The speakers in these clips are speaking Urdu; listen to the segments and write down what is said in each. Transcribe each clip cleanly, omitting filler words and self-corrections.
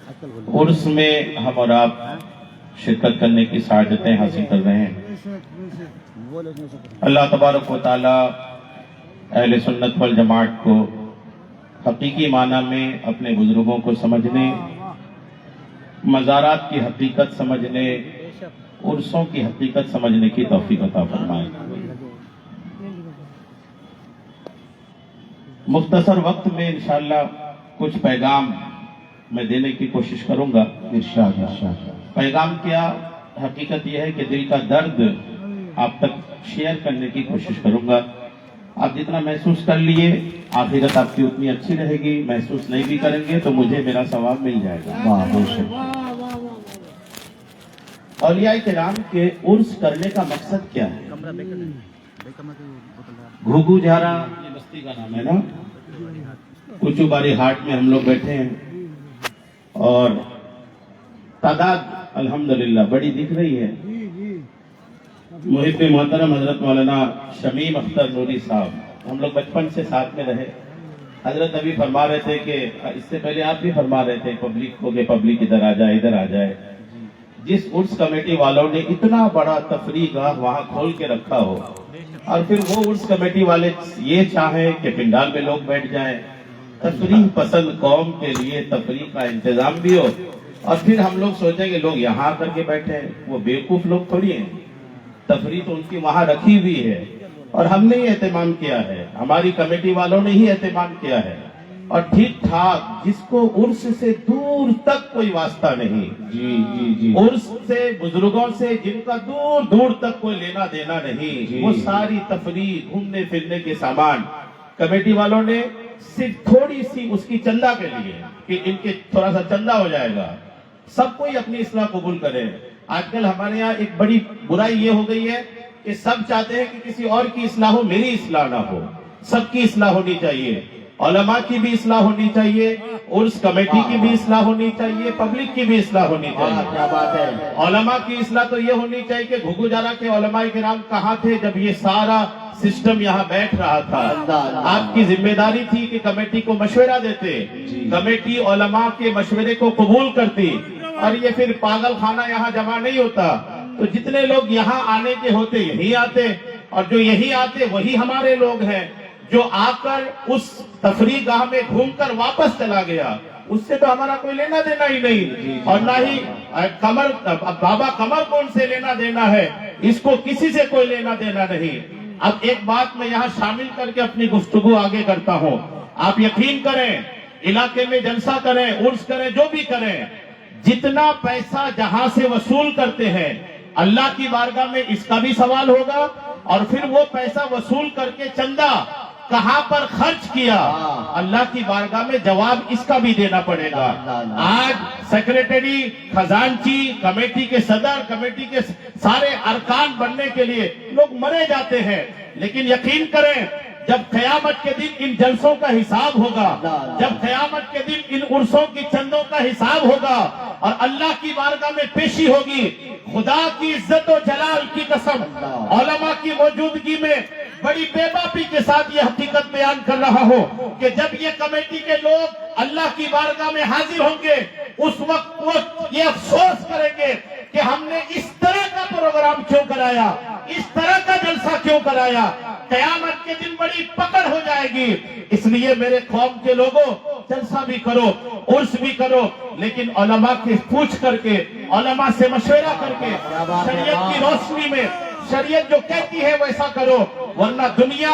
عرس میں ہم اور آپ شرکت کرنے کی سعادتیں حاصل کر رہے ہیں۔ اللہ تبارک و تعالی اہل سنت والجماعت کو حقیقی معنی میں اپنے بزرگوں کو سمجھنے، مزارات کی حقیقت سمجھنے، عرسوں کی حقیقت سمجھنے کی توفیق عطا فرمائے۔ مختصر وقت میں انشاءاللہ کچھ پیغام میں دینے کی کوشش کروں گا۔ ارشاد۔ پیغام کیا؟ حقیقت یہ ہے کہ دل کا درد آپ تک شیئر کرنے کی کوشش کروں گا۔ آپ جتنا محسوس کر لیے آخرت آپ کی اتنی اچھی رہے گی، محسوس نہیں بھی کریں گے تو مجھے میرا ثواب مل جائے گا۔ اولیاء کرام کے عرس کرنے کا مقصد کیا ہے؟ گھوگو جھارا یہ بستی کا نام ہے نا، کچو باری ہاٹ میں ہم لوگ بیٹھے ہیں اور تعداد الحمدللہ بڑی دکھ رہی ہے۔ محب محترم حضرت مولانا شمیم اختر نوری صاحب، ہم لوگ بچپن سے ساتھ میں رہے۔ حضرت ابھی فرما رہے تھے کہ اس سے پہلے آپ بھی فرما رہے تھے پبلک کو کہ پبلک ادھر آ جائے ادھر آ جائے۔ جس عرس کمیٹی والوں نے اتنا بڑا تفریح گاہ وہاں کھول کے رکھا ہو اور پھر وہ عرس کمیٹی والے یہ چاہیں کہ پنڈال میں لوگ بیٹھ جائیں، تفریح پسند قوم کے لیے تفریح کا انتظام بھی ہو، اور پھر ہم لوگ سوچیں کہ لوگ یہاں کر کے بیٹھے ہیں، وہ بیوقوف لوگ تھوڑی ہیں۔ تفریح تو ان کی وہاں رکھی ہوئی ہے اور ہم نے ہی اہتمام کیا ہے، ہماری کمیٹی والوں نے ہی اہتمام کیا ہے، اور ٹھیک ٹھاک جس کو عرس سے دور تک کوئی واسطہ نہیں، عرس سے بزرگوں سے جن کا دور دور تک کوئی لینا دینا نہیں، وہ ساری تفریح گھومنے پھرنے کے سامان کمیٹی والوں نے صرف تھوڑی سی اس کی چندہ کے لیے کہ ان کے تھوڑا سا چندہ ہو جائے گا، سب کوئی اپنی اصلاح قبول کرے۔ آج کل ہمارے یہاں ایک بڑی برائی یہ ہو گئی ہے کہ سب چاہتے ہیں کہ کسی اور کی اصلاح ہو، میری اصلاح نہ ہو۔ سب کی اصلاح ہونی چاہیے، علماء کی بھی اصلاح ہونی چاہیے، عرس کمیٹی کی بھی اصلاح ہونی چاہیے، پبلک کی بھی اصلاح ہونی چاہیے۔ کیا بات ہے! علماء کی اصلاح تو یہ ہونی چاہیے کہ گھوگو جھارا کے علماء کرام کہاں تھے جب یہ سارا سسٹم یہاں بیٹھ رہا تھا؟ آپ کی ذمہ داری تھی کہ کمیٹی کو مشورہ دیتے، کمیٹی علماء کے مشورے کو قبول کرتی، اور یہ پھر پاگل خانہ یہاں جمع نہیں ہوتا۔ تو جتنے لوگ یہاں آنے کے ہوتے یہی آتے، اور جو یہی آتے وہی ہمارے لوگ ہیں۔ جو آ کر اس تفریح گاہ میں گھوم کر واپس چلا گیا، اس سے تو ہمارا کوئی لینا دینا ہی نہیں، اور نہ ہی بابا قمر کو ان سے لینا دینا ہے، اس کو کسی سے کوئی لینا دینا نہیں۔ اب ایک بات میں یہاں شامل کر کے اپنی گفتگو آگے کرتا ہوں۔ آپ یقین کریں، علاقے میں جلسہ کریں، عرس کریں، جو بھی کریں، جتنا پیسہ جہاں سے وصول کرتے ہیں اللہ کی بارگاہ میں اس کا بھی سوال ہوگا، اور پھر وہ پیسہ وصول کر کے چندہ کہاں پر خرچ کیا اللہ کی بارگاہ میں جواب اس کا بھی دینا پڑے گا۔ آج سیکریٹری، خزانچی، کمیٹی کے صدر، کمیٹی کے سارے ارکان بننے کے لیے لوگ مرے جاتے ہیں، لیکن یقین کریں جب قیامت کے دن ان جلسوں کا حساب ہوگا، جب قیامت کے دن ان عرسوں کی چندوں کا حساب ہوگا اور اللہ کی بارگاہ میں پیشی ہوگی، خدا کی عزت و جلال کی قسم، علماء کی موجودگی میں بڑی بے باپی کے ساتھ یہ حقیقت بیان کر رہا ہوں کہ جب یہ کمیٹی کے لوگ اللہ کی بارگاہ میں حاضر ہوں گے، اس وقت وہ یہ افسوس کریں گے کہ ہم نے اس طرح کا پروگرام کیوں کرایا، اس طرح کا جلسہ کیوں کرایا۔ قیامت کے دن بڑی پکڑ ہو جائے گی۔ اس لیے میرے قوم کے لوگوں، جلسہ بھی کرو، عرس بھی کرو، لیکن علماء کے پوچھ کر کے، علماء سے مشورہ کر کے، شریعت کی روشنی میں، شریعت جو کہتی ہے ویسا کرو، ورنہ دنیا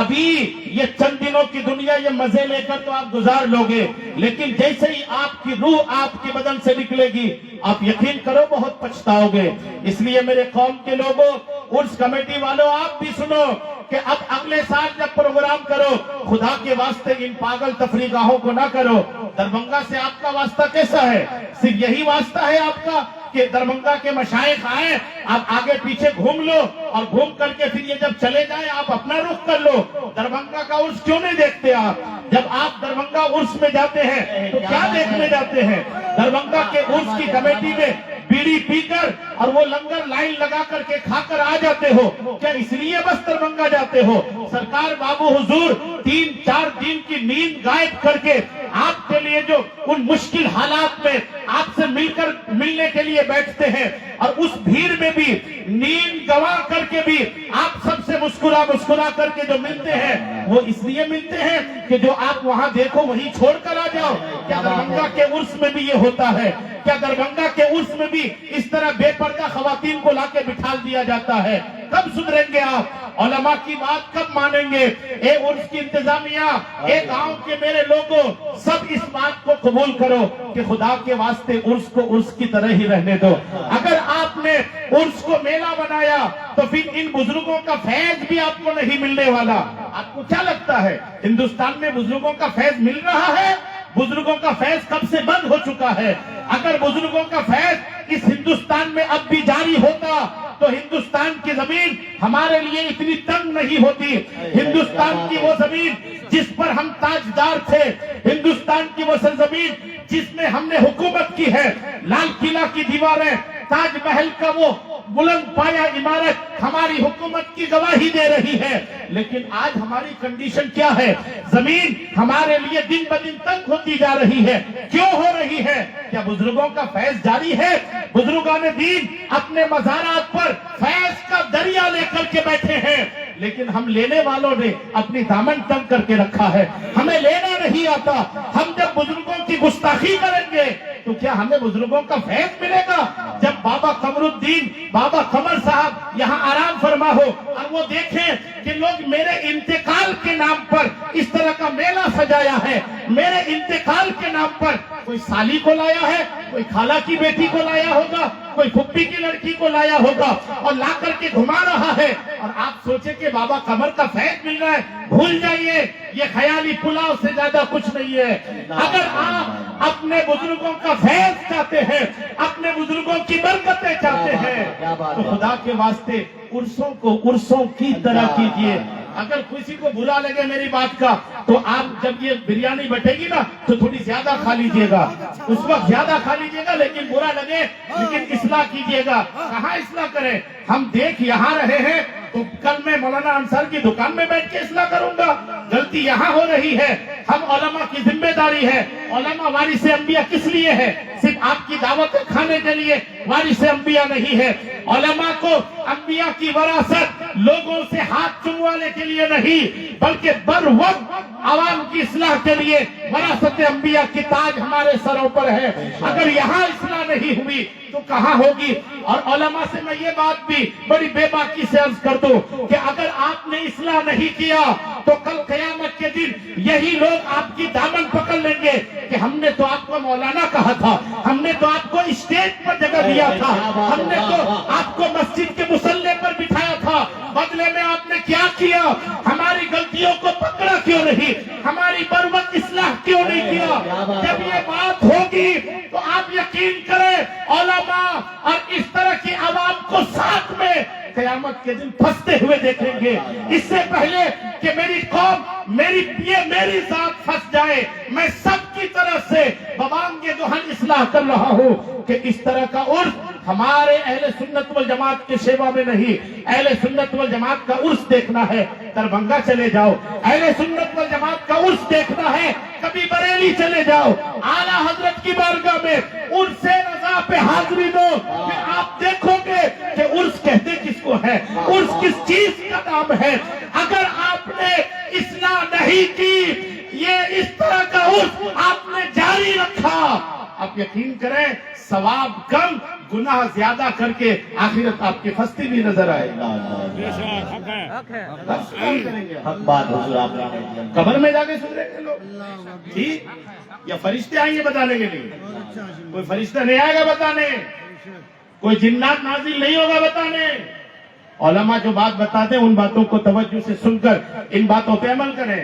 ابھی یہ چند دنوں کی دنیا یہ مزے لے کر تو آپ گزار لوگے، لیکن جیسے ہی آپ کی روح آپ کے بدن سے نکلے گی آپ یقین کرو بہت پچھتاؤ گے۔ اس لیے میرے قوم کے لوگوں، عرس کمیٹی والوں، آپ بھی سنو کہ اب اگلے سال جب پروگرام کرو، خدا کے واسطے ان پاگل تفریح گاہوں کو نہ کرو۔ دربھنگہ سے آپ کا واسطہ کیسا ہے؟ صرف یہی واسطہ ہے آپ کا کہ دربھنگہ کے مشائخ آئیں، آپ آگے پیچھے گھوم لو، اور گھوم کر کے پھر یہ جب چلے جائیں آپ اپنا رخ کر لو۔ دربھنگہ کا عرس کیوں نہیں دیکھتے آپ؟ جب آپ دربھنگہ عرس میں جاتے ہیں تو کیا دیکھنے جاتے ہیں؟ دربھنگہ کے عرس کی کمیٹی میں بیڑی پی کر اور وہ لنگر لائن لگا کر کے کھا کر آ جاتے ہو کیا اس لیے بس دربھنگہ جاتے ہو؟ سرکار بابو حضور 3-4 دن کی نیند غائب کر کے آپ کے لیے جو ان مشکل حالات میں آپ سے ملنے کے لیے بیٹھتے ہیں اور اس بھیڑ میں بھی نیند گوا کر کے بھی آپ سب سے مسکرا کر کے جو ملتے ہیں وہ اس لیے ملتے ہیں کہ جو آپ وہاں دیکھو وہیں چھوڑ کر آ جاؤ. کیا دربھنگہ کے عرس میں بھی یہ ہوتا ہے؟ کیا دربھنگہ کے عرس میں بھی اس طرح بے پردہ خواتین کو لا کے بٹھا دیا جاتا ہے؟ کب سدھریں گے آپ؟ علماء کی بات کب مانیں گے؟ اے عرس کی انتظامیہ، اے گاؤں کے میرے لوگوں، سب اس بات کو قبول کرو کہ خدا کے واسطے عرس کو عرس کی طرح ہی رہنے دو. اگر آپ نے عرس کو میلہ بنایا تو پھر ان بزرگوں کا فیض بھی آپ کو نہیں ملنے والا. آپ کو کیا لگتا ہے ہندوستان میں بزرگوں کا فیض مل رہا ہے؟ بزرگوں کا فیض کب سے بند ہو چکا ہے. اگر بزرگوں کا فیض اس ہندوستان میں اب بھی جاری ہوتا تو ہندوستان کی زمین ہمارے لیے اتنی تنگ نہیں ہوتی. ہندوستان کی وہ زمین جس پر ہم تاجدار تھے، ہندوستان کی وہ سرزمین جس میں ہم نے حکومت کی ہے، لال قلعہ کی دیواریں، تاج محل کا وہ بلند پایا عمارت ہماری حکومت کی گواہی دے رہی ہے. لیکن آج ہماری کنڈیشن کیا ہے؟ زمین ہمارے لیے دن بدن تنگ ہوتی جا رہی ہے. کیوں ہو رہی ہے؟ کیا بزرگوں کا فیض جاری ہے؟ بزرگان دین اپنے مزارات پر فیض کا دریا لے کر کے بیٹھے ہیں، لیکن ہم لینے والوں نے اپنی دامن تنگ کر کے رکھا ہے. ہمیں لینا نہیں آتا. ہم جب بزرگوں کی گستاخی کریں گے تو کیا ہمیں بزرگوں کا فیض ملے گا؟ جب بابا قمر الدین، بابا قمر صاحب یہاں آرام فرما ہو اور وہ دیکھیں کہ لوگ میرے انتقال کے نام پر اس طرح کا میلہ سجایا ہے، میرے انتقال کے نام پر کوئی سالی کو لایا ہے، کوئی خالہ کی بیٹی کو لایا ہوگا، کوئی پھپھی کی لڑکی کو لایا ہوگا اور لا کر کے گھما رہا ہے، اور آپ سوچیں کہ بابا قمر کا فیض مل رہا ہے. بھول جائیے، یہ خیالی پلاؤ سے زیادہ کچھ نہیں ہے. اگر آپ اپنے بزرگوں کا فیض چاہتے ہیں، اپنے بزرگوں کی برکتیں چاہتے ہیں تو خدا کے واسطے عرسوں کو عرسوں کی طرح کیجئے. اگر کسی کو برا لگے میری بات کا تو آپ جب یہ بریانی بٹے گی نا تو تھوڑی زیادہ کھا لیجئے گا، اس وقت زیادہ کھا لیجئے گا، لیکن برا لگے لیکن اصلاح کیجئے گا. کہاں اصلاح کریں؟ ہم دیکھ یہاں رہے ہیں تو کل میں مولانا انصار کی دکان میں بیٹھ کے اصلاح کروں گا. غلطی یہاں ہو رہی ہے. ہم علماء کی ذمہ داری ہے. علماء وارث انبیاء کس لیے ہے؟ صرف آپ کی دعوت کھانے کے لیے وارث انبیاء نہیں ہے. علماء کو انبیاء کی وراثت لوگوں سے ہاتھ چموانے کے لیے نہیں بلکہ بر وقت عوام کی اصلاح کے لیے وراثت انبیاء کی تاج ہمارے سروں پر ہے. اگر یہاں اصلاح نہیں ہوئی تو کہاں ہوگی؟ اور علماء سے میں یہ بات بھی بڑی بے باکی سے عرض کر دوں کہ اگر آپ نے اصلاح نہیں کیا تو کل قیامت کے دن یہی لوگ آپ کی دامن پکڑ لیں گے کہ ہم نے تو آپ کو مولانا کہا تھا، ہم نے تو آپ کو اسٹیج پر جگہ دیا تھا، ہم نے تو آپ کو مسجد کے مصلے پر بٹھایا تھا، بدلے میں آپ نے کیا کیا؟ ہماری غلطیوں کو پکڑا کیوں نہیں؟ ہماری بر وقت اصلاح کیوں نہیں کیا؟ جب یہ بات ہوگی تو آپ یقین کریں علماء اور اس طرح کی عوام کو ساتھ میں قیامت کے دن پھنستے ہوئے دیکھیں گے. اس سے پہلے کہ میری قوم میری ذات پھنس جائے، میں سب کی طرف سے ببانگ دہن اصلاح کر رہا ہوں کہ اس طرح کا عرس ہمارے اہل سنت والجماعت کے شیوا میں نہیں. اہل سنت والجماعت کا عرس دیکھنا ہے دربھنگہ چلے جاؤ، اہل سنت والجماعت کا عرس دیکھنا ہے کبھی بریلی چلے جاؤ، اعلیٰ حضرت کی بارگاہ میں عرس رضا پہ حاضری دو، پھر آپ دیکھو گے کہ عرس کہتے کس کو ہے، عرس کس چیز کا نام ہے. اگر آپ نے اصلاح نہیں کی، یہ اس طرح کا عرس آپ نے جاری رکھا، آپ یقین کریں ثواب کم گناہ زیادہ کر کے آخرت آپ کی پھنستی بھی نظر آئے گا. قبر میں جا کے سدھریں گے لوگ ٹھیک، یا فرشتے آئیں گے بتانے کے لیے؟ کوئی فرشتہ نہیں آئے گا بتانے، کوئی جنات نازل نہیں ہوگا بتانے. علماء جو بات بتاتے ہیں ان باتوں کو توجہ سے سن کر ان باتوں پہ عمل کریں.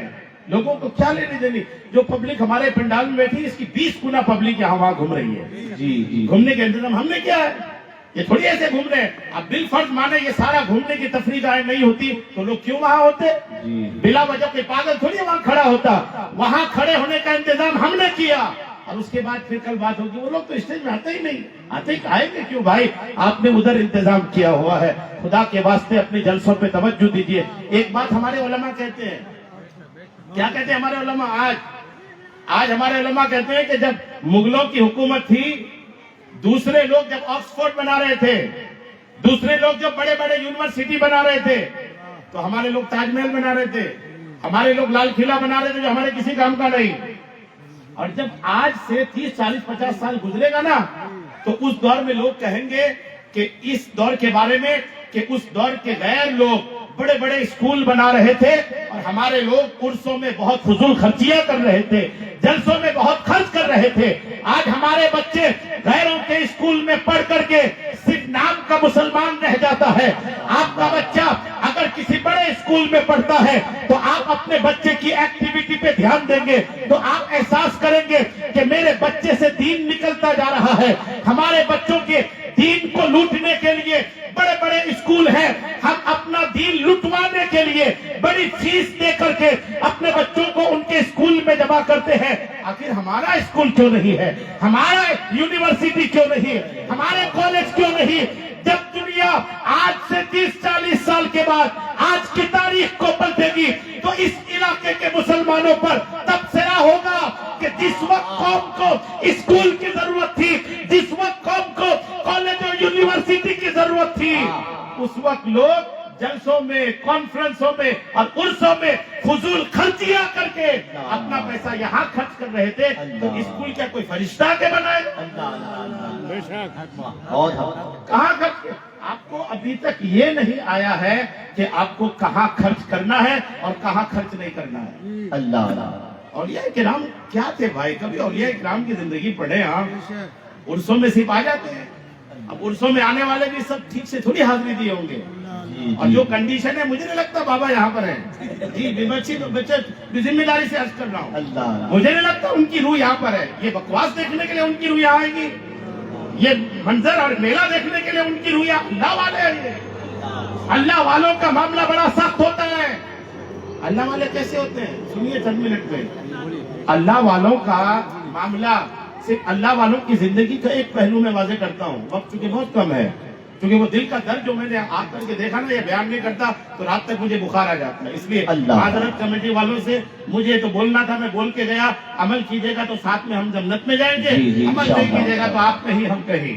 لوگوں کو کیا لینے دینی؟ جو پبلک ہمارے پنڈال میں بیٹھی اس کی 20 گنا پبلک یہاں وہاں گھوم رہی ہے. جی گھومنے کا انتظام ہم نے کیا ہے؟ یہ تھوڑی ایسے گھوم رہے ہیں. اب بالفرض مانے یہ سارا گھومنے کی تفریح نہیں ہوتی تو لوگ کیوں وہاں ہوتے؟ بلا وجہ کوئی پاگل تھوڑی وہاں کھڑا ہوتا. وہاں کھڑے ہونے کا انتظام ہم نے کیا. اور اس کے بعد پھر کل بات ہوگی وہ لوگ تو اسٹیج میں آتے ہی نہیں، آتے ہی آئیں گے کیوں بھائی؟ آپ نے ادھر انتظام کیا ہوا ہے. خدا کے واسطے اپنے جلسوں پہ توجہ دیجئے. ایک بات ہمارے علماء کہتے ہیں، کیا کہتے ہیں ہمارے علماء؟ آج ہمارے علماء کہتے ہیں کہ جب مغلوں کی حکومت تھی، دوسرے لوگ جب آکسفورڈ بنا رہے تھے، دوسرے لوگ جب بڑے بڑے یونیورسٹی بنا رہے تھے، تو ہمارے لوگ تاج محل بنا رہے تھے، ہمارے لوگ لال قلعہ بنا رہے تھے، جو ہمارے کسی کام کا نہیں۔ اور جب آج سے 30 40 50 سال گزرے گا نا، تو اس دور میں لوگ کہیں گے کہ اس دور کے بارے میں کہ اس دور کے غیر لوگ بڑے بڑے اسکول بنا رہے تھے اور ہمارے لوگ عرسوں میں بہت فضول خرچیاں کر رہے تھے، جلسوں میں بہت خرچ کر رہے تھے۔ آج ہمارے بچے غیروں کے اسکول میں پڑھ کر کے صرف نام کا مسلمان رہ جاتا ہے۔ آپ کا بچہ اگر کسی بڑے اسکول میں پڑھتا ہے تو آپ اپنے بچے کی ایکٹیویٹی پہ دھیان دیں گے تو آپ احساس کریں گے کہ میرے بچے سے دین نکلتا جا رہا ہے۔ ہمارے بچوں کے دین کو لوٹنے کے لیے بڑے بڑے اسکول ہیں، ہم اپنا دین لٹوانے کے لیے بڑی فیس دے کر کے اپنے بچوں کو ان کے اسکول میں جمع کرتے ہیں۔ آخر ہمارا اسکول کیوں نہیں ہے؟ ہمارا یونیورسٹی کیوں نہیں؟ ہمارے کالج کیوں نہیں؟ جب دنیا آج سے 30 40 سال کے بعد آج کی تاریخ کو پلٹے گی تو اس علاقے کے مسلمانوں پر تبصرہ ہوگا کہ جس وقت قوم کو اسکول کی ضرورت تھی، جس وقت قوم کو کالج اور یونیورسٹی کی ضرورت تھی، اس وقت لوگ جلسوں میں، کانفرنسوں میں اور عرسوں میں فضول خرچیاں کر کے اپنا پیسہ یہاں خرچ کر رہے تھے، تو اسکول کیا کوئی فرشتہ کے بنائے؟ کہاں خرچ؟ آپ کو ابھی تک یہ نہیں آیا ہے کہ آپ کو کہاں خرچ کرنا ہے اور کہاں خرچ نہیں کرنا ہے۔ اللہ اولیاء کرام کیا تھے بھائی؟ کبھی اولیاء کرام کی زندگی پڑھے آپ؟ عرسوں میں صرف آ جاتے ہیں، اب عرسوں میں آنے والے بھی سب ٹھیک سے تھوڑی حاضری دیے ہوں گے، اور جو کنڈیشن ہے مجھے نہیں لگتا بابا یہاں پر ہے جی، بچے ذمہ داری سے عرض کر رہا ہوں، مجھے نہیں لگتا ان کی روح یہاں پر ہے۔ یہ بکواس دیکھنے کے لیے ان کی روح یہاں آئے گی، یہ منظر اور میلہ دیکھنے کے لیے ان کی روح اللہ والے ہیں۔ اللہ والوں کا معاملہ بڑا سخت ہوتا ہے۔ اللہ والے کیسے ہوتے ہیں؟ سنیے چند منٹ میں۔ اللہ والوں کا معاملہ صرف اللہ والوں کی زندگی کا ایک پہلو میں واضح کرتا ہوں، وقت چونکہ بہت کم ہے، کیونکہ وہ دل کا درد جو میں نے آ کر کے دیکھا نا، یہ بیان نہیں کرتا تو رات تک مجھے بخار آ جاتا ہے۔ اس لیے معذرت کمیٹی والوں سے، مجھے تو بولنا تھا، میں بول کے گیا۔ عمل کیجیے گا تو ساتھ میں ہم جنت میں جائیں گے، عمل نہیں کیجیے گا تو آپ کہیں ہم کہیں۔